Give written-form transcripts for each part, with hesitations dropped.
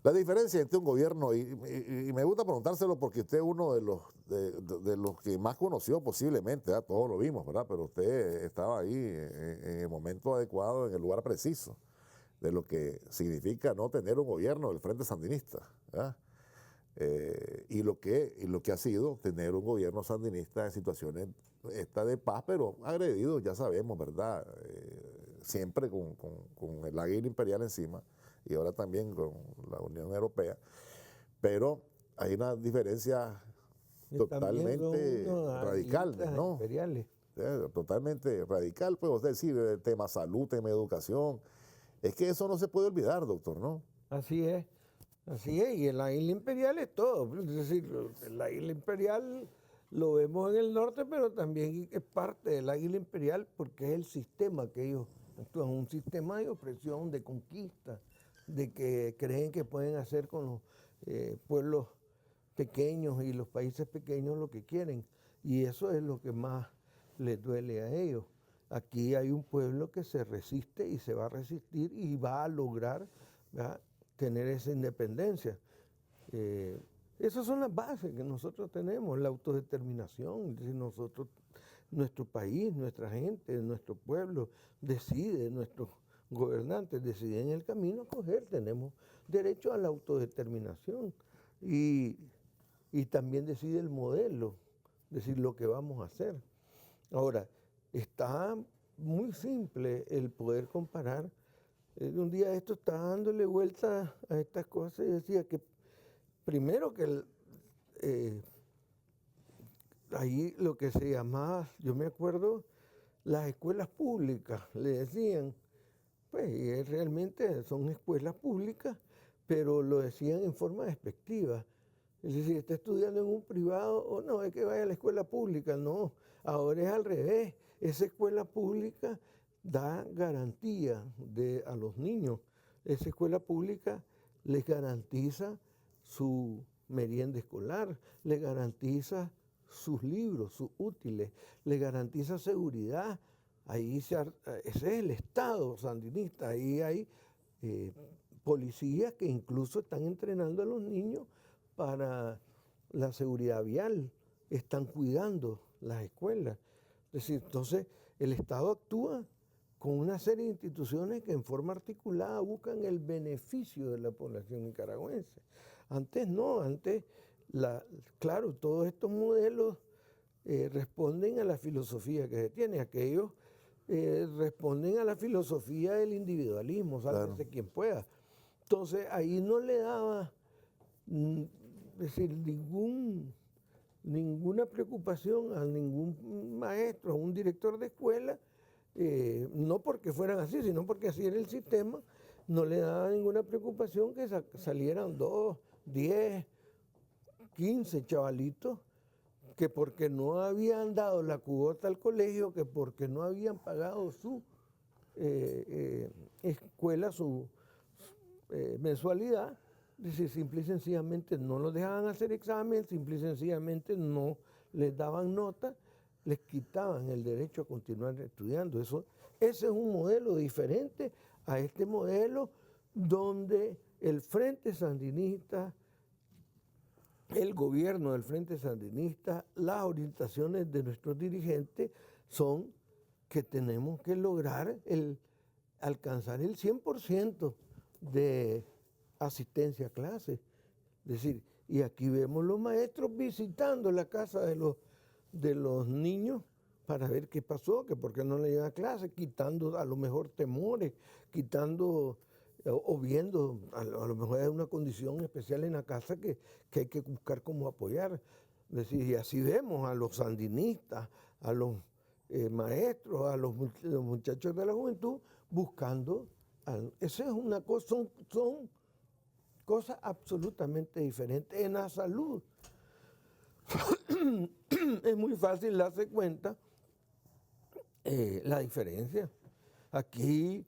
La diferencia entre un gobierno, y me gusta preguntárselo porque usted es uno de los que más conoció posiblemente, ¿verdad? Todos lo vimos, ¿verdad? Pero usted estaba ahí en el momento adecuado, en el lugar preciso, de lo que significa no tener un gobierno del Frente Sandinista, ¿verdad? Y lo que ha sido tener un gobierno sandinista en situaciones de paz, pero agredido, ya sabemos, ¿verdad? Siempre con el águila imperial encima y ahora también con la Unión Europea. Pero hay una diferencia Que también son totalmente unos radical, aguilitas ¿no? imperiales. Totalmente radical, pues, es decir, el tema salud, tema educación. Es que eso no se puede olvidar, doctor, ¿no? Así es, así es. Y el águila imperial es todo. Es decir, el águila imperial lo vemos en el norte, pero también es parte del águila imperial porque es el sistema que ellos actúan, un sistema de opresión, de conquista, de que creen que pueden hacer con los pueblos pequeños y los países pequeños lo que quieren. Y eso es lo que más les duele a ellos. Aquí hay un pueblo que se resiste y se va a resistir y va a lograr, ¿verdad?, tener esa independencia. Esas son las bases que nosotros tenemos, la autodeterminación. Es decir, nosotros, nuestro país, nuestra gente, nuestro pueblo decide, nuestros gobernantes deciden el camino a coger, tenemos derecho a la autodeterminación y también decide el modelo, es decir, lo que vamos a hacer. Ahora, está muy simple el poder comparar. Un día esto estaba dándole vuelta a estas cosas y decía que primero que ahí lo que se llamaba, yo me acuerdo, las escuelas públicas, le decían, pues realmente son escuelas públicas, pero lo decían en forma despectiva. Es decir, está estudiando en un privado, o no, es que vaya a la escuela pública, no, ahora es al revés. Esa escuela pública da garantía a los niños. Esa escuela pública les garantiza su merienda escolar, les garantiza sus libros, sus útiles, les garantiza seguridad. Ese es el Estado sandinista, ahí hay policías que incluso están entrenando a los niños para la seguridad vial, están cuidando las escuelas. Es decir, entonces el Estado actúa con una serie de instituciones que en forma articulada buscan el beneficio de la población nicaragüense. Antes no, antes, claro, todos estos modelos responden a la filosofía que se tiene, aquellos responden a la filosofía del individualismo, sálvese Claro. quien pueda. Entonces ahí no le daba es decir, ninguna preocupación a ningún maestro, a un director de escuela, no porque fueran así, sino porque así era el sistema, no le daba ninguna preocupación que salieran 2, 10, 15 chavalitos que porque no habían dado la cuota al colegio, que porque no habían pagado su escuela, su mensualidad, dice, simple y sencillamente no los dejaban hacer examen, simple y sencillamente no les daban nota, les quitaban el derecho a continuar estudiando. Ese es un modelo diferente a este modelo donde el Frente Sandinista, el gobierno del Frente Sandinista, las orientaciones de nuestros dirigentes son que tenemos que lograr alcanzar el 100% de asistencia a clases. Es decir, y aquí vemos los maestros visitando la casa de los niños para ver qué pasó, que por qué no le llevan a clase, quitando a lo mejor temores, quitando o viendo, a lo mejor hay una condición especial en la casa que hay que buscar cómo apoyar. Es decir, y así vemos a los sandinistas, a los maestros, a los muchachos de la juventud buscando. Esa es una cosa, son cosas absolutamente diferentes. En la salud es muy fácil darse cuenta la diferencia. Aquí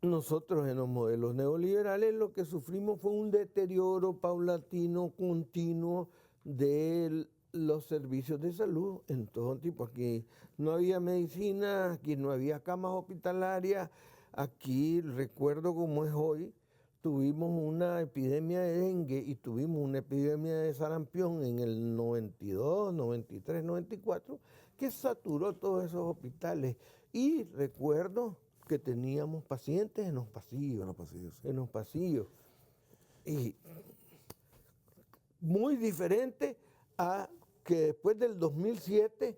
nosotros en los modelos neoliberales lo que sufrimos fue un deterioro paulatino, continuo de los servicios de salud en todo tipo. Aquí no había medicina, aquí no había camas hospitalarias, aquí recuerdo como es hoy, tuvimos una epidemia de dengue y tuvimos una epidemia de sarampión en el 92, 93, 94, que saturó todos esos hospitales. Y recuerdo que teníamos pacientes en los pasillos. En los pasillos, sí. En los pasillos. Y muy diferente a que después del 2007,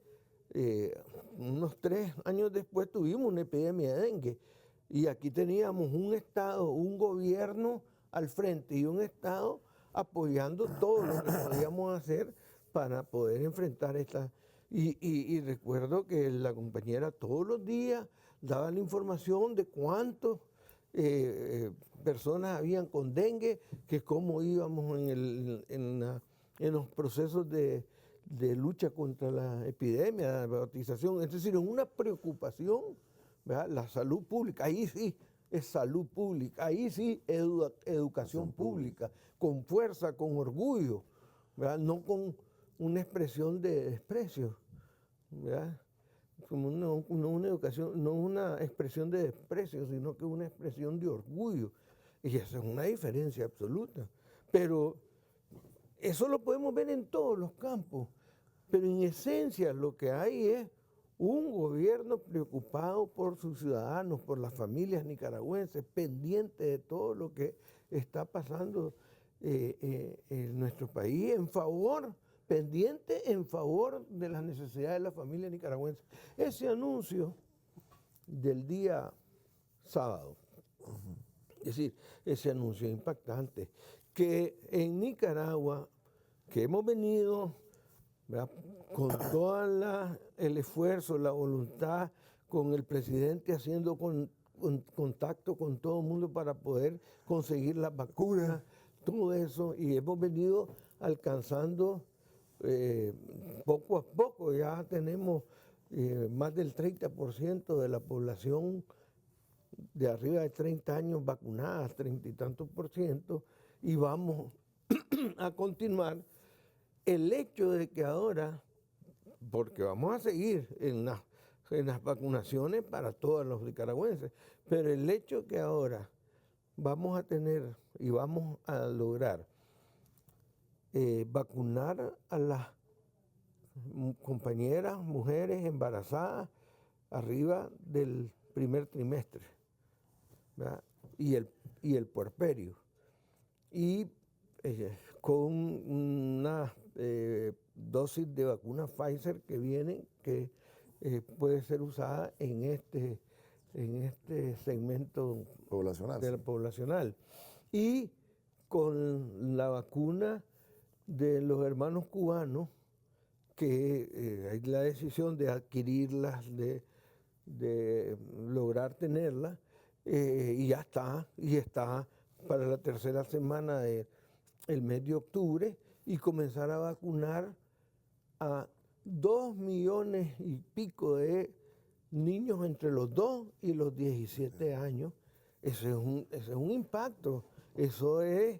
unos 3 años después, tuvimos una epidemia de dengue. Y aquí teníamos un Estado, un gobierno al frente y un Estado apoyando todo lo que podíamos hacer para poder enfrentar esta. Y recuerdo que la compañera todos los días daba la información de cuántos personas habían con dengue, que cómo íbamos en los procesos de lucha contra la epidemia, la bautización. Es decir, una preocupación, ¿verdad? La salud pública, ahí sí es salud pública, ahí sí educación pública, con fuerza, con orgullo, ¿verdad? No con una expresión de desprecio, ¿verdad? Como una educación, no una expresión de desprecio, sino que una expresión de orgullo. Y esa es una diferencia absoluta. Pero eso lo podemos ver en todos los campos. Pero en esencia lo que hay es un gobierno preocupado por sus ciudadanos, por las familias nicaragüenses, pendiente de todo lo que está pasando en nuestro país, pendiente en favor de las necesidades de las familias nicaragüenses. Ese anuncio del día sábado, es decir, ese anuncio impactante, que en Nicaragua, que hemos venido, ¿verdad?, con todo el esfuerzo, la voluntad, con el presidente haciendo contacto con todo el mundo para poder conseguir las vacunas, todo eso, y hemos venido alcanzando poco a poco. Ya tenemos más del 30% de la población de arriba de 30 años vacunadas, 30 y tantos %, y vamos a continuar. El hecho de que ahora, porque vamos a seguir en las vacunaciones para todos los nicaragüenses, pero el hecho que ahora vamos a tener y vamos a lograr vacunar a las compañeras, mujeres embarazadas arriba del primer trimestre, ¿verdad?, y el puerperio. Y con una dosis de vacuna Pfizer que viene, que puede ser usada en este segmento poblacional. Y con la vacuna de los hermanos cubanos, que hay la decisión de adquirirlas, de lograr tenerlas, y ya está para la tercera semana del mes de octubre, y comenzar a vacunar a 2 millones y pico de niños entre los 2 y los 17 años. Ese es un impacto. Eso es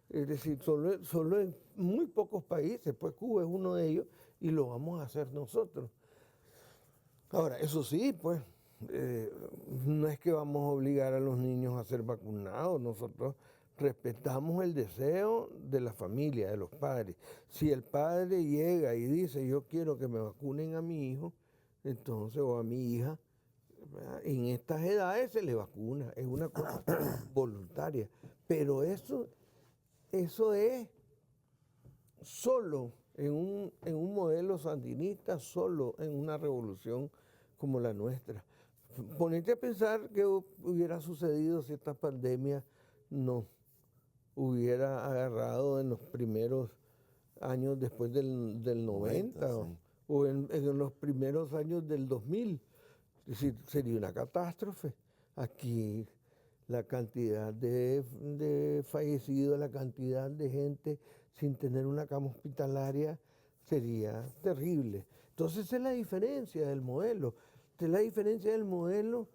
decir, solo en muy pocos países, pues Cuba es uno de ellos, y lo vamos a hacer nosotros. Ahora, eso sí, pues, no es que vamos a obligar a los niños a ser vacunados. Nosotros respetamos el deseo de la familia, de los padres. Si el padre llega y dice, yo quiero que me vacunen a mi hijo, entonces, o a mi hija, ¿verdad?, en estas edades se le vacuna, es una cosa voluntaria. Pero eso es solo en un modelo sandinista, solo en una revolución como la nuestra. Ponete a pensar qué hubiera sucedido si esta pandemia no hubiera agarrado en los primeros años después del 90 sí, o en los primeros años del 2000. Es decir, sería una catástrofe. Aquí la cantidad de fallecidos, la cantidad de gente sin tener una cama hospitalaria sería terrible. Entonces, esa es la diferencia del modelo. La diferencia del modelo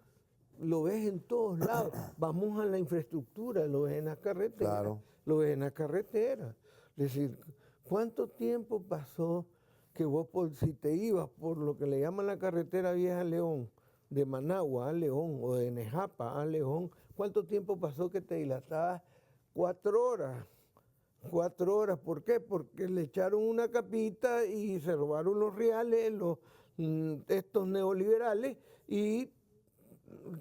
lo ves en todos lados. Vamos a la infraestructura, lo ves en las carreteras. Claro. Lo ves en las carreteras. Es decir, ¿cuánto tiempo pasó que vos, si te ibas por lo que le llaman la carretera Vieja a León, de Managua a León, o de Nejapa a León, cuánto tiempo pasó que te dilatabas 4 horas. 4 horas, ¿por qué? Porque le echaron una capita y se robaron los reales, estos neoliberales, y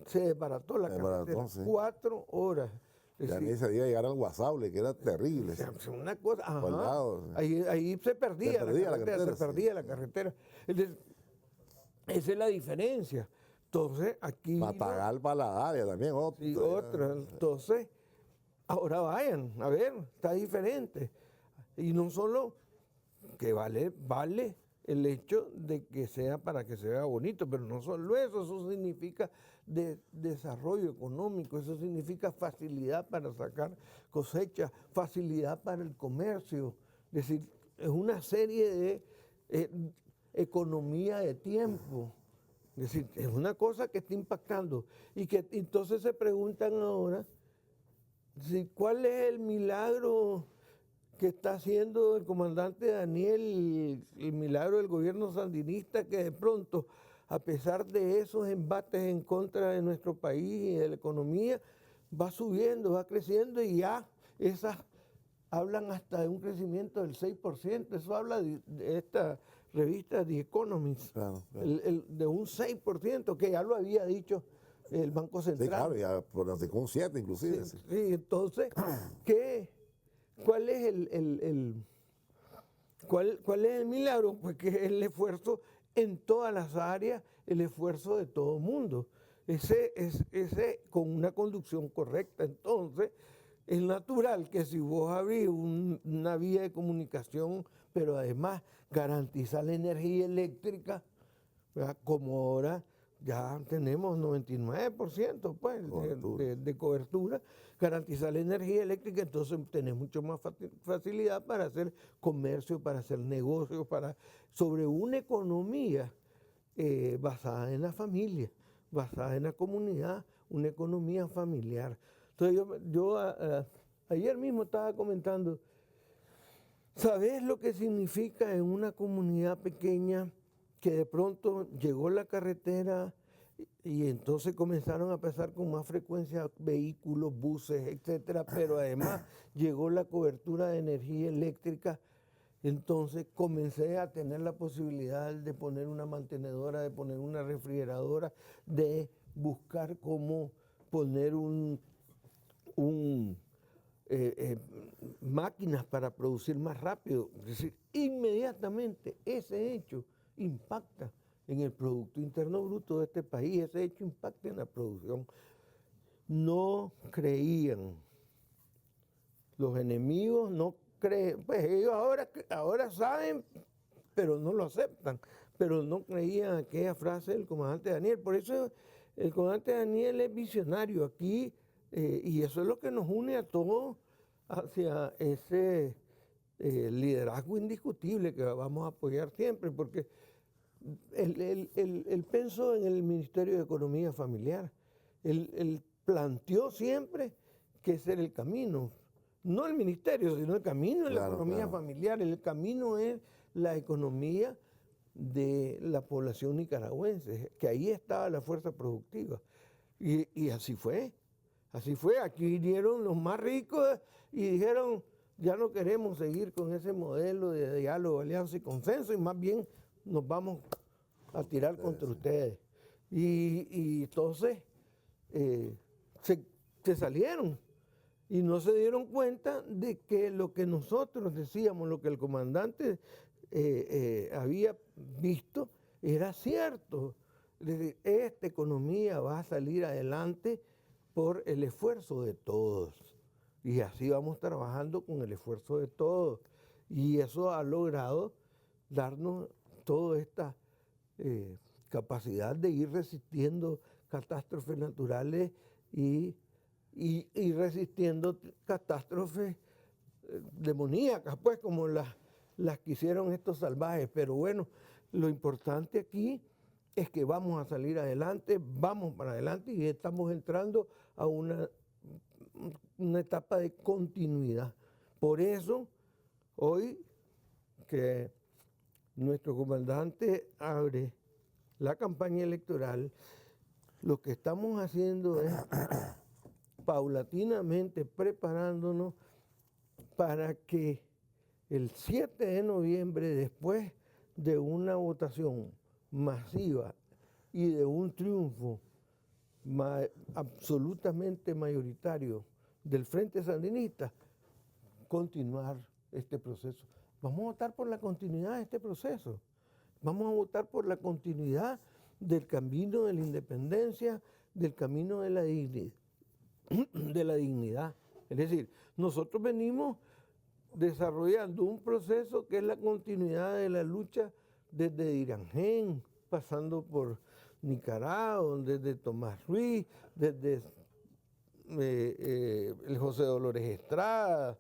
se desbarató la carretera. sí. 4 horas. Es Ya decir, ni se diga llegar al Guasable, que era terrible. o sea, una cosa, ajá, Guardado. ahí se perdía, Se perdía la carretera, se sí. perdía la carretera. Entonces, esa es la diferencia. Entonces, aquí... Matagal para la área también, otro. Sí, otra. Entonces, ahora vayan, a ver, está diferente. Y no solo que vale el hecho de que sea para que se vea bonito, pero no solo eso significa desarrollo económico, eso significa facilidad para sacar cosechas, facilidad para el comercio. Es decir, es una serie de economía de tiempo. Es decir, es una cosa que está impactando. Y que entonces se preguntan ahora, ¿cuál es el milagro que está haciendo el comandante Daniel, el milagro del gobierno sandinista, que de pronto, a pesar de esos embates en contra de nuestro país y de la economía, va subiendo, va creciendo y ya esas hablan hasta de un crecimiento del 6%? Eso habla de esta revista The Economist, Claro. de un 6%, que ya lo había dicho el Banco Central. Sí, claro, ya pronosticó un 7 inclusive. Sí, entonces, ¿cuál es cuál es el milagro? Pues que es el esfuerzo en todas las áreas, el esfuerzo de todo el mundo. Ese con una conducción correcta. Entonces, es natural que si vos abrís una vía de comunicación, pero además garantizar la energía eléctrica, ¿verdad? Como ahora ya tenemos 99% pues, de cobertura, garantizar la energía eléctrica, entonces tenés mucho más facilidad para hacer comercio, para hacer negocios, sobre una economía basada en la familia, basada en la comunidad, una economía familiar. Entonces yo ayer mismo estaba comentando, ¿sabés lo que significa en una comunidad pequeña que de pronto llegó la carretera y entonces comenzaron a pasar con más frecuencia vehículos, buses, etcétera, pero además llegó la cobertura de energía eléctrica? Entonces comencé a tener la posibilidad de poner una mantenedora, de poner una refrigeradora, de buscar cómo poner máquinas para producir más rápido. Es decir, inmediatamente ese hecho impacta en el Producto Interno Bruto de este país, ese hecho impacta en la producción. No creían, los enemigos no creen, pues ellos ahora saben, pero no lo aceptan, pero no creían aquella frase del comandante Daniel. Por eso el comandante Daniel es visionario aquí, y eso es lo que nos une a todos hacia ese liderazgo indiscutible que vamos a apoyar siempre, porque él pensó en el Ministerio de Economía Familiar. Él planteó siempre que ese era el camino. No el ministerio, sino el camino es la economía familiar. El camino es la economía de la población nicaragüense, que ahí estaba la fuerza productiva. Y así fue. Así fue. Aquí vinieron los más ricos y dijeron, ya no queremos seguir con ese modelo de diálogo, alianza y consenso, y más bien nos vamos a tirar contra ustedes. Y entonces se salieron y no se dieron cuenta de que lo que nosotros decíamos, lo que el comandante había visto, era cierto. Es decir, esta economía va a salir adelante por el esfuerzo de todos. Y así vamos trabajando con el esfuerzo de todos. Y eso ha logrado darnos toda esta capacidad de ir resistiendo catástrofes naturales y resistiendo catástrofes demoníacas, pues como las que hicieron estos salvajes. Pero bueno, lo importante aquí es que vamos a salir adelante, vamos para adelante y estamos entrando a una etapa de continuidad. Por eso, hoy que nuestro comandante abre la campaña electoral, lo que estamos haciendo es paulatinamente preparándonos para que el 7 de noviembre, después de una votación masiva y de un triunfo absolutamente mayoritario del Frente Sandinista, continuar este proceso. Vamos a votar por la continuidad de este proceso. Vamos a votar por la continuidad del camino de la independencia, del camino de la dignidad. Es decir, nosotros venimos desarrollando un proceso que es la continuidad de la lucha desde Dirangén, pasando por Nicaragua, desde Tomás Ruiz, desde el José Dolores Estrada.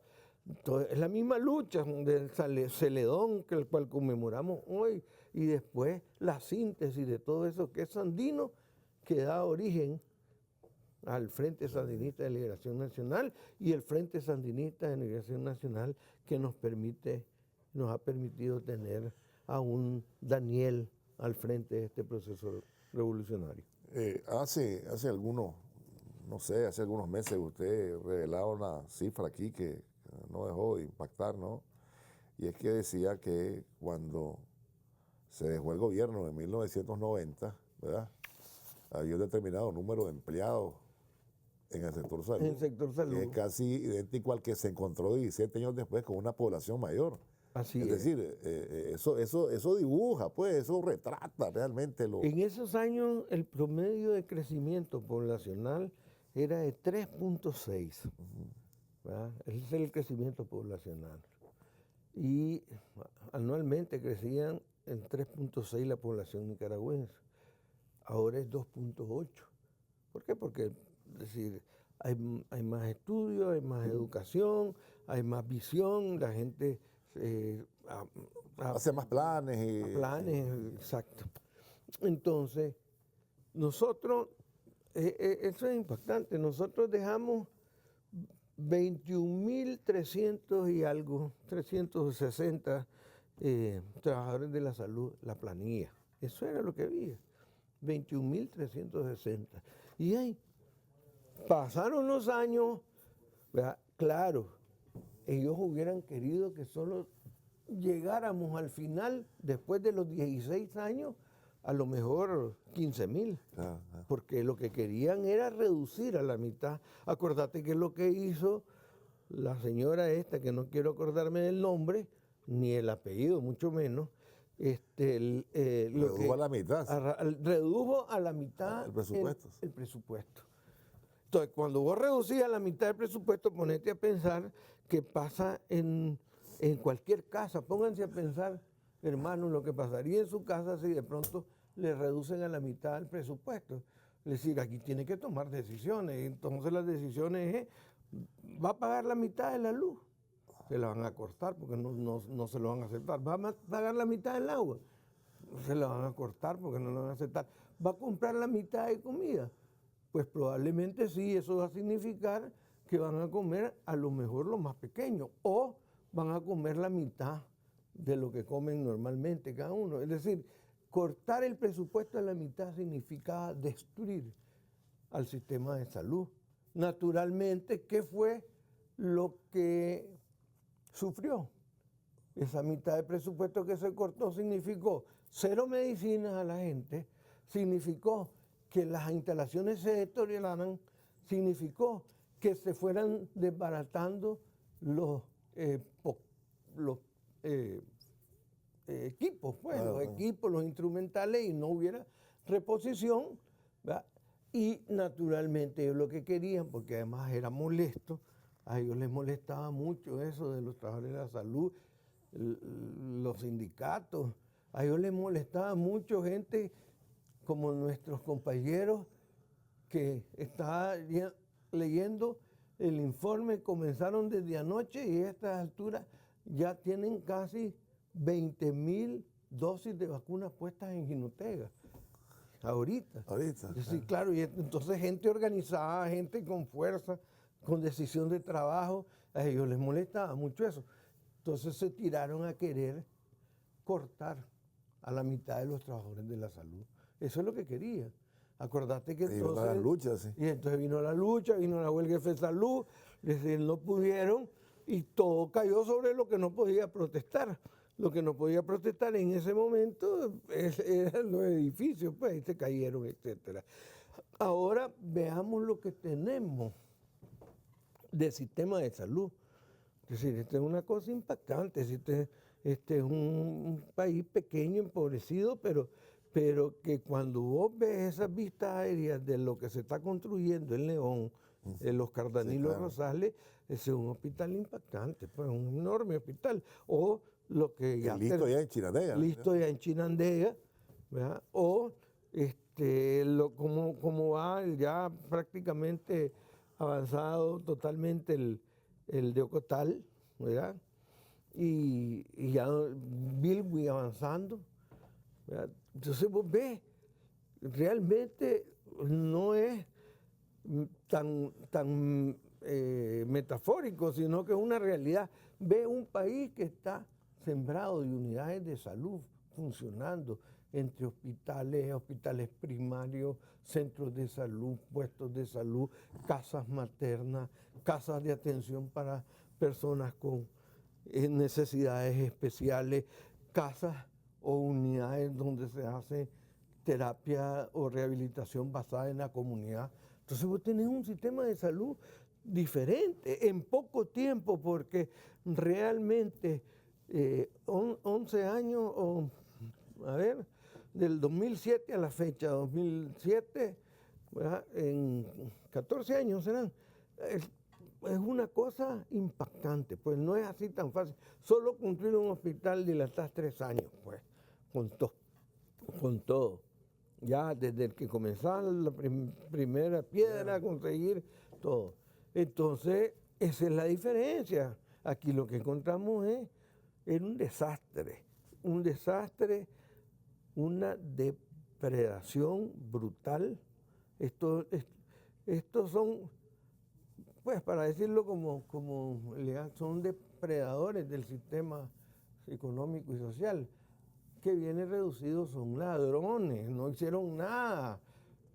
Es la misma lucha del Celedón, que el cual conmemoramos hoy, y después la síntesis de todo eso que es sandino, que da origen al Frente Sandinista de Liberación Nacional y el Frente Sandinista de Liberación Nacional que nos ha permitido tener a un Daniel al frente de este proceso revolucionario. Hace algunos, no sé, hace algunos meses usted revelaba una cifra aquí que no dejó de impactar, ¿no? Y es que decía que cuando se dejó el gobierno en 1990, ¿verdad? Había un determinado número de empleados en el sector salud. En el sector salud. Que es casi idéntico al que se encontró 17 años después con una población mayor. Así es. Es decir, eso dibuja, pues, eso retrata realmente lo... En esos años el promedio de crecimiento poblacional era de 3.6. Ese es el crecimiento poblacional. Y anualmente crecían en 3.6 la población nicaragüense. Ahora es 2.8. ¿Por qué? Porque es decir, hay más estudios, hay más educación, hay más visión, la gente hace más planes. Exacto. Entonces, nosotros, eso es impactante, nosotros dejamos 21.300 y algo, 360 trabajadores de la salud, la planilla. Eso era lo que había, 21.360. Y ahí pasaron los años, ¿verdad? Claro, ellos hubieran querido que solo llegáramos al final, después de los 16 años, a lo mejor 15.000, porque lo que querían era reducir a la mitad. Acordate que lo que hizo la señora esta, que no quiero acordarme del nombre, ni el apellido, mucho menos, redujo a la mitad. Redujo a la mitad el presupuesto. Entonces, cuando vos reducís a la mitad del presupuesto, ponete a pensar que pasa en cualquier casa. Pónganse a pensar, hermanos, lo que pasaría en su casa si de pronto le reducen a la mitad el presupuesto. Es decir, aquí tiene que tomar decisiones. Entonces las decisiones es, va a pagar la mitad de la luz, se la van a cortar porque no se lo van a aceptar. Va a pagar la mitad del agua, se la van a cortar porque no lo van a aceptar. Va a comprar la mitad de comida, pues probablemente sí, eso va a significar que van a comer a lo mejor lo más pequeño o van a comer la mitad de lo que comen normalmente cada uno. Es decir, cortar el presupuesto a la mitad significaba destruir al sistema de salud. Naturalmente, ¿qué fue lo que sufrió? Esa mitad de presupuesto que se cortó significó 0 medicinas a la gente, significó que las instalaciones se deterioraran, significó que se fueran desbaratando los equipos, pues, los equipos, los instrumentales, y no hubiera reposición, ¿verdad? Y naturalmente ellos lo que querían, porque además era molesto, a ellos les molestaba mucho eso de los trabajadores de la salud, los sindicatos, a ellos les molestaba mucho gente como nuestros compañeros que estaba leyendo el informe, comenzaron desde anoche y a estas alturas ya tienen casi 20.000 dosis de vacunas puestas en Jinotega. Ahorita. Es decir, claro, y entonces gente organizada, gente con fuerza, con decisión de trabajo, a ellos les molestaba mucho eso. Entonces se tiraron a querer cortar a la mitad de los trabajadores de la salud. Eso es lo que querían. Acordate que Y vino entonces... las luchas, sí. Y entonces vino la lucha, vino la huelga de FESALUD, no pudieron y todo cayó sobre lo que no podía protestar. Lo que no podía protestar en ese momento eran los edificios, pues, y se cayeron, etcétera. Ahora veamos lo que tenemos de sistema de salud. Es decir, esta es una cosa impactante. Este es un país pequeño, empobrecido, pero que cuando vos ves esas vistas aéreas de lo que se está construyendo en León, en los Cardanilos claro. Rosales, ese es un hospital impactante, pues un enorme hospital. O lo que ya... Listo ya en Chinandega. Listo ya en Chinandega, ¿verdad? O como va ya prácticamente avanzado totalmente el de Ocotal, ¿verdad? Y ya Bilwi avanzando, ¿verdad? Entonces vos ves, realmente no es tan metafórico, sino que es una realidad. Ve un país que está sembrado de unidades de salud funcionando entre hospitales primarios, centros de salud, puestos de salud, casas maternas, casas de atención para personas con necesidades especiales, casas o unidades donde se hace terapia o rehabilitación basada en la comunidad. Entonces vos tenés un sistema de salud diferente en poco tiempo, porque realmente 11 años, del 2007 a la fecha, 2007, ¿verdad? En 14 años serán. Es una cosa impactante, pues no es así tan fácil. Solo construir un hospital dilatás 3 años, pues, con todo. Ya desde el que comenzaron la primera piedra a conseguir todo. Entonces, esa es la diferencia. Aquí lo que encontramos es un desastre, una depredación brutal. Estos son, pues para decirlo como legal, son depredadores del sistema económico y social, que viene reducido, son ladrones, no hicieron nada.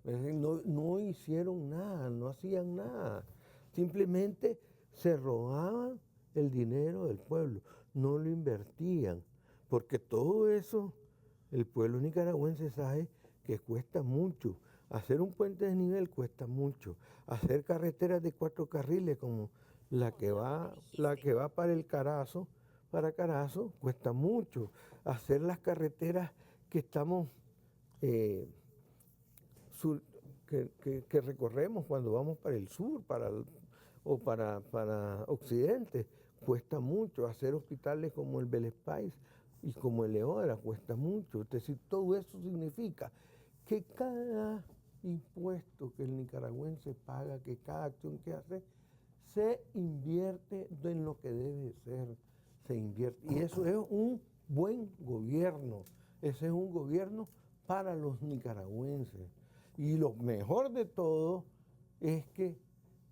Es decir, no hicieron nada, no hacían nada. Simplemente se robaban el dinero del pueblo, no lo invertían, porque todo eso el pueblo nicaragüense sabe que cuesta mucho. Hacer un puente de nivel cuesta mucho. Hacer carreteras de 4 carriles como la que va para el Carazo, cuesta mucho. Hacer las carreteras que estamos que recorremos cuando vamos para el sur o para occidente, cuesta mucho. Hacer hospitales como el Vélez Páez y como el Leora cuesta mucho. Es decir, todo eso significa que cada impuesto que el nicaragüense paga, que cada acción que hace, se invierte en lo que debe ser, se invierte. Y eso es un buen gobierno, ese es un gobierno para los nicaragüenses. Y lo mejor de todo es que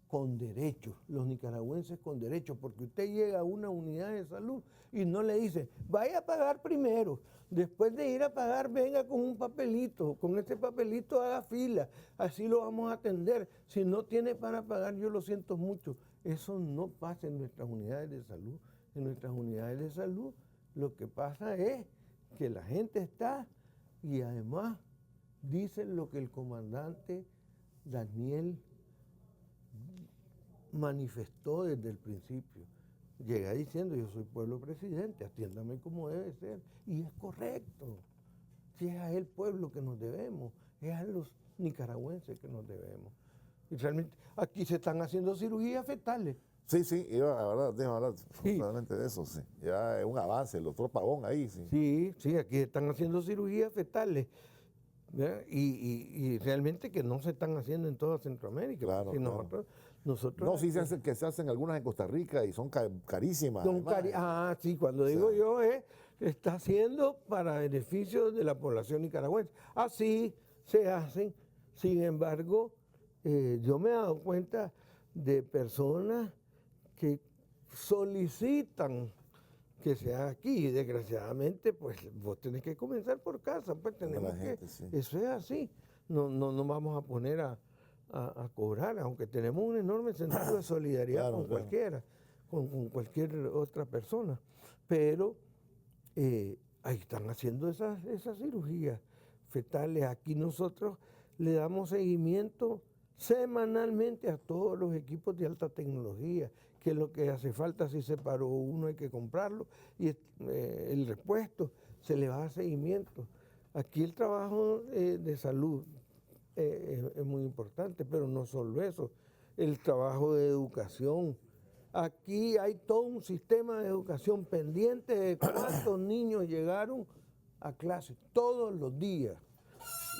con derechos, los nicaragüenses con derechos, porque usted llega a una unidad de salud y no le dice, vaya a pagar primero, después de ir a pagar venga con un papelito, con ese papelito haga fila, así lo vamos a atender. Si no tiene para pagar, yo lo siento mucho. Eso no pasa en nuestras unidades de salud. En nuestras unidades de salud lo que pasa es que la gente está y además dicen lo que el comandante Daniel manifestó desde el principio. Llega diciendo, yo soy pueblo presidente, atiéndame como debe ser. Y es correcto. Si es a el pueblo que nos debemos, es a los nicaragüenses que nos debemos. Y realmente aquí se están haciendo cirugías fetales. Sí, iba a hablar justamente de eso, sí. Ya es un avance, el otro pavón ahí, sí. Sí, aquí están haciendo cirugías fetales. Y realmente que no se están haciendo en toda Centroamérica. Claro, si claro. Nosotros No, sí se hacen algunas en Costa Rica y son carísimas. Sí, cuando digo yo está haciendo para beneficio de la población nicaragüense. Así se hacen. Sin embargo, yo me he dado cuenta de personas que solicitan que sea aquí. Y desgraciadamente, pues vos tenés que comenzar por casa, pues tenemos gente, sí. eso es así. no vamos a poner a cobrar, aunque tenemos un enorme sentido de solidaridad Claro, con claro. cualquiera, con cualquier otra persona. Pero ahí están haciendo esas cirugías fetales. Aquí nosotros le damos seguimiento semanalmente a todos los equipos de alta tecnología, que es lo que hace falta. Si se paró uno hay que comprarlo, y el repuesto se le va a dar seguimiento. Aquí el trabajo de salud es muy importante, pero no solo eso, el trabajo de educación. Aquí hay todo un sistema de educación pendiente de cuántos niños llegaron a clase todos los días.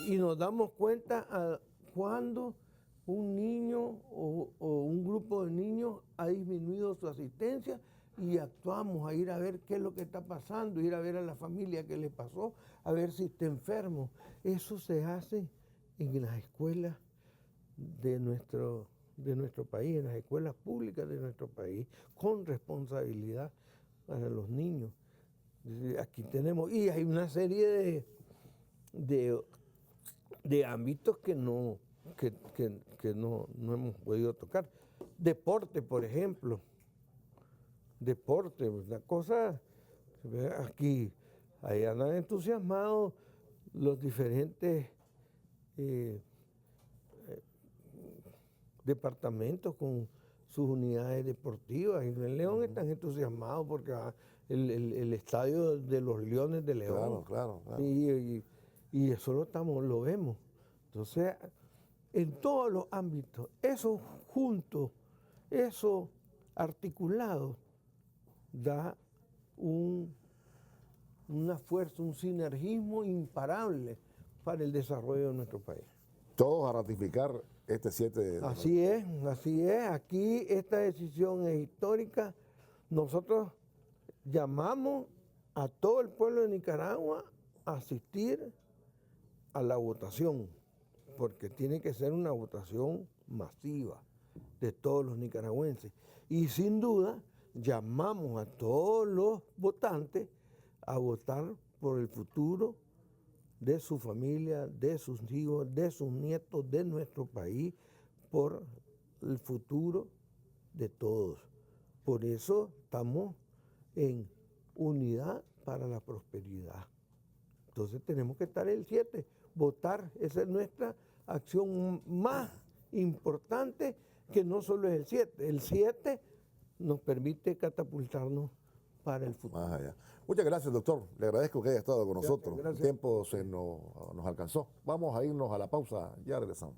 Y nos damos cuenta cuando un niño o un grupo de niños ha disminuido su asistencia, y actuamos a ir a ver qué es lo que está pasando, ir a ver a la familia qué le pasó, a ver si está enfermo. Eso se hace en las escuelas de nuestro país, en las escuelas públicas de nuestro país, con responsabilidad para los niños. Aquí tenemos, y hay una serie de ámbitos que no hemos podido tocar. Deporte, por ejemplo. Deporte, una cosa, aquí, ahí andan entusiasmados los diferentes departamentos con sus unidades deportivas. Y en León están entusiasmados porque el estadio de los Leones de León. Claro. Y eso lo vemos. Entonces, en todos los ámbitos, eso junto, eso articulado, da una fuerza, un sinergismo imparable para el desarrollo de nuestro país. Todos a ratificar este 7 de Así es. Aquí esta decisión es histórica. Nosotros llamamos a todo el pueblo de Nicaragua a asistir a la votación, porque tiene que ser una votación masiva de todos los nicaragüenses. Y sin duda, llamamos a todos los votantes a votar por el futuro de su familia, de sus hijos, de sus nietos, de nuestro país, por el futuro de todos. Por eso estamos en unidad para la prosperidad. Entonces tenemos que estar el 7, votar. Esa es nuestra acción más importante, que no solo es el 7. El 7 nos permite catapultarnos para el futuro. más allá. Muchas gracias, doctor. Le agradezco que haya estado con nosotros. Gracias. El tiempo nos alcanzó. Vamos a irnos a la pausa. Ya regresamos.